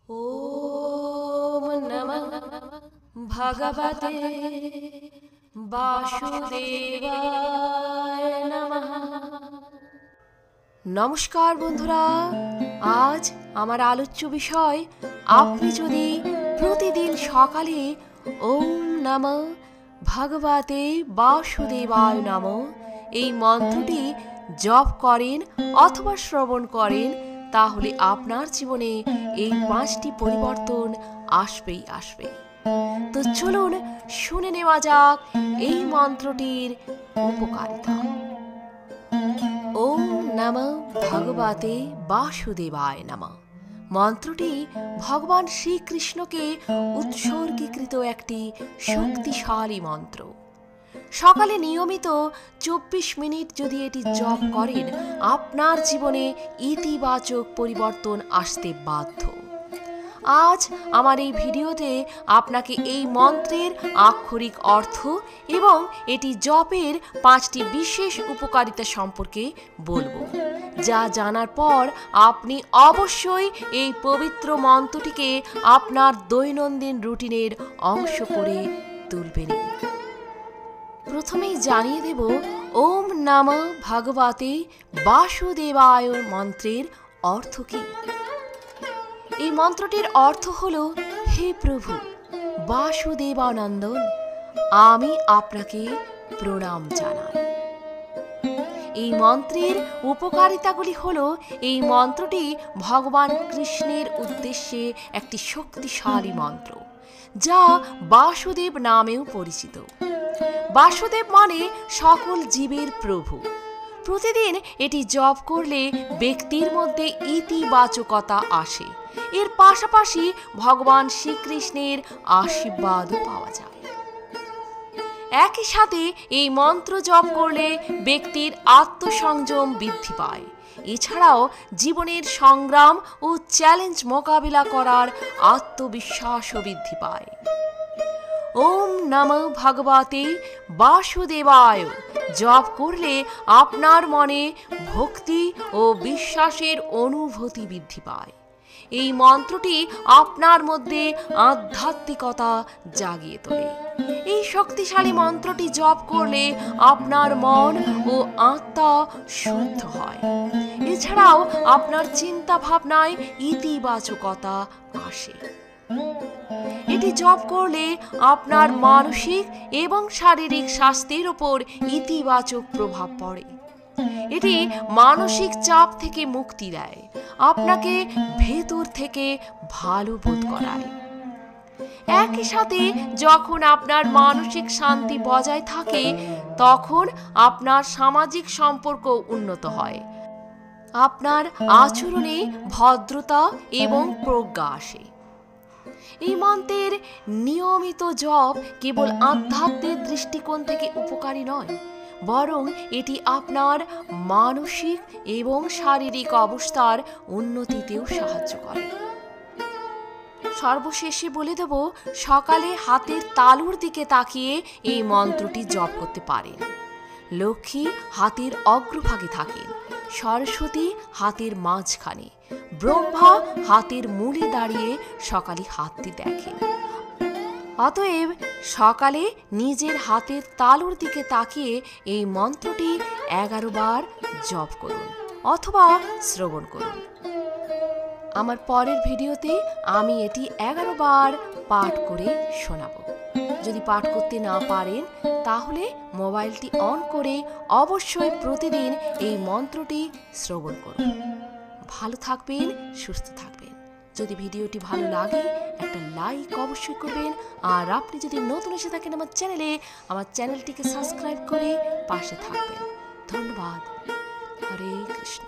ओम नमः भगवते वासुदेवाय नमः। नमस्कार बंधुरा, आज आमार आलोच्य विषय आपनि यदि प्रतिदिन सकाले ओम नमः भगवते वासुदेवाय नमः এই মন্ত্রটি জপ করেন অথবা শ্রবণ করেন, তাহলে আপনার জীবনে এই 5টি পরিবর্তন আসবেই আসবে। তো চলুন শুনে নেওয়া যাক এই মন্ত্রটির উপকারিতা। ওম নমঃ ভগবতে বাসুদেবায় নমঃ মন্ত্রটি ভগবান শ্রীকৃষ্ণকে উৎসর্গীকৃত একটি শক্তিশালী মন্ত্র। সকালে নিয়মিত 24 মিনিট যদি এটি জপ করেন, আপনার জীবনে ইতিবাচক পরিবর্তন আসতে বাধ্য। আজ আমার এই ভিডিওতে আপনাকে এই মন্ত্রের আক্ষরিক অর্থ এবং এটি জপের 5টি বিশেষ উপকারিতা সম্পর্কে বলবো, যা জানার পর আপনি অবশ্যই এই পবিত্র মন্ত্রটিকে আপনার দৈনন্দিন রুটিনের অংশ করে তুলবেন। প্রথমেই জানিয়ে দেব ওম নমঃ ভগবতে বাসুদেবায় মন্ত্রের অর্থ কি। এই মন্ত্রটির অর্থ হল, হে প্রভু বাসুদেবানন্দন, আমি আপনাকে প্রণাম জানাই। এই মন্ত্রের উপকারিতাগুলি হল, এই মন্ত্রটি ভগবান কৃষ্ণের উদ্দেশ্যে একটি শক্তিশালী মন্ত্র, যা বাসুদেব নামেও পরিচিত। বাসুদেব মানে সকল জীবের প্রভু। প্রতিদিন এটি জপ করলে ব্যক্তির মধ্যে ইতিবাচকতা আসে। এর পাশাপাশি ভগবান শ্রীকৃষ্ণের আশীর্বাদও পাওয়া যায়। একই সাথে এই মন্ত্র জপ করলে ব্যক্তির আত্মসংযম বৃদ্ধি পায়। এছাড়াও জীবনের সংগ্রাম ও চ্যালেঞ্জ মোকাবিলা করার আত্মবিশ্বাসও বৃদ্ধি পায়। ওম নমঃ ভগবতে বাসুদেবায় জপ করলে আপনার মনে ভক্তি ও বিশ্বাসের অনুভূতি বৃদ্ধি পায়। এই মন্ত্রটি আপনার মধ্যে আধ্যাত্মিকতা জাগিয়ে তোলে। এই শক্তিশালী মন্ত্রটি জপ করলে আপনার মন ও আত্মা শুদ্ধ হয়। এছাড়াও আপনার চিন্তা ভাবনায় ইতিবাচকতা আসে। এটি জপ করলে আপনার মানসিক এবং শারীরিক স্বাস্থ্যের উপর ইতিবাচক প্রভাব পড়ে। এটি মানসিক চাপ থেকে মুক্তি দেয়, আপনাকে ভেতর থেকে ভালো বোধ করায়। একই সাথে যখন আপনার মানসিক শান্তি বজায় থাকে, তখন আপনার সামাজিক সম্পর্ক উন্নত হয়। আপনার আচরণে ভদ্রতা এবং প্রজ্ঞা আসে। এই মন্ত্রের নিয়মিত জপ কেবল আধ্যাত্মিক দৃষ্টিকোণ থেকে উপকারী নয়, বরং এটি আপনার মানসিক এবং শারীরিক অবস্থার উন্নতিতেও সাহায্য করে। সর্বশেষে বলে দেব, সকালে হাতের তালুর দিকে তাকিয়ে এই মন্ত্রটি জপ করতে পারেন। লক্ষ্মী হাতের অগ্রভাগে থাকেন, সরস্বতী হাতের মাঝখানে, ব্রহ্মা হাতের মূলে দাঁড়িয়ে সকালে হাতটি দেখেন। অতএব সকালে নিজের হাতের তালুর দিকে তাকিয়ে এই মন্ত্রটি 11 বার জপ করুন অথবা শ্রবণ করুন। আমার পরের ভিডিওতে আমি এটি 11 বার পাঠ করে শোনাবো। যদি পাঠ করতে না পারেন, তাহলে মোবাইলটি অন করে অবশ্যই প্রতিদিন এই মন্ত্রটি শ্রবণ করুন। ভালো থাকবেন, সুস্থ থাকবেন। যদি ভিডিওটি ভালো লাগে একটা লাইক অবশ্যই করবেন। আর আপনি যদি নতুন এসে থাকেন আমার চ্যানেলটিকে সাবস্ক্রাইব করে পাশে থাকবেন। ধন্যবাদ। হরে কৃষ্ণ।